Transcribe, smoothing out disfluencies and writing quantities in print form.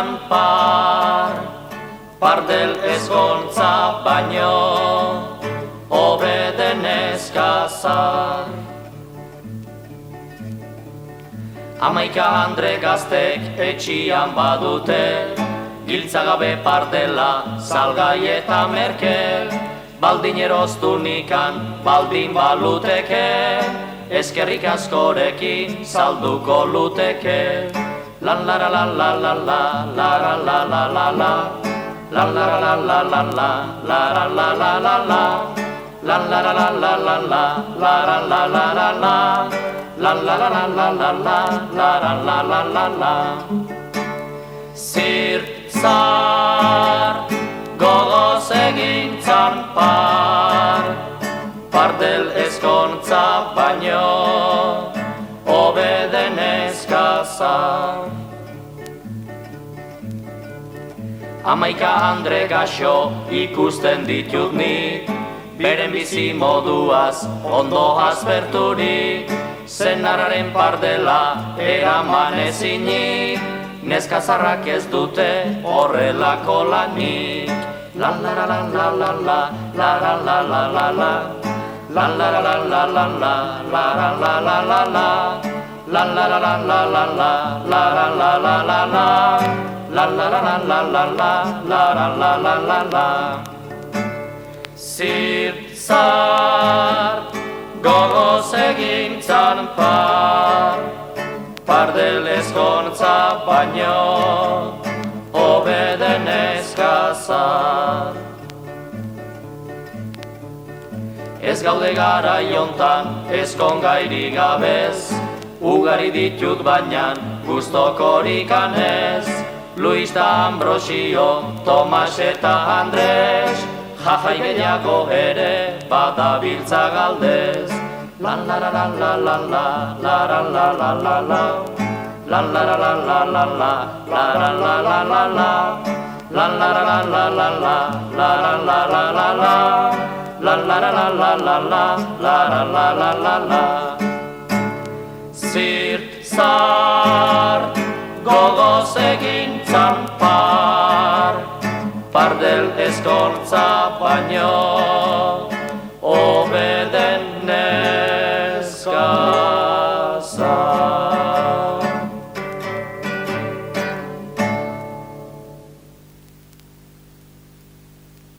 gintzan pardel ezkontza baino, obeden eskazar. Hamaika andre gaztek etxian badute, giltzagabe pardela, salgai eta merke, baldin eroztu nikan, baldin baluteke, eskerrik askorekin salduko luteke. Lan lara la la la la, lara la la la la, lan lara la la la la, lara la la la la, lan lara la la la la, lara la la la la, lan lara la la la la, lara la la la la. Zirtzar gogoz egintzan pardel ezkontza baino, obeden eskazar. Hamaika andre gaxo ikusten ditut nik, beren bizi moduaz ondo azperturik, zenarraren pardela eraman ezinik, neskazarrak ez dute horrelako lanik. Lan lara la la la la, lara la la la la, lan lara la la la la, lara la la la la, lan lara la la la la, lara la la la la, lan lara la la la la, lara la la la la. Zirtzar gogoz egintzan pardel ezkontza baino, obeden eskazar. Ez gaude gara jontan ezkongairi gabez, ugari ditut baina gustokorik anez, Luis da Ambrosio, Tomas eta Andres, jajai gehiago ere badabiltza galdez. Lan lara la la la la, lara la la la la, lan lara la la la la, lara la la la la, lan lara la la la la, lara la la la la, lan lara la la la la, lara la la la la. Zirtzar gogoz egintzan pardel ezkontza baino, obeden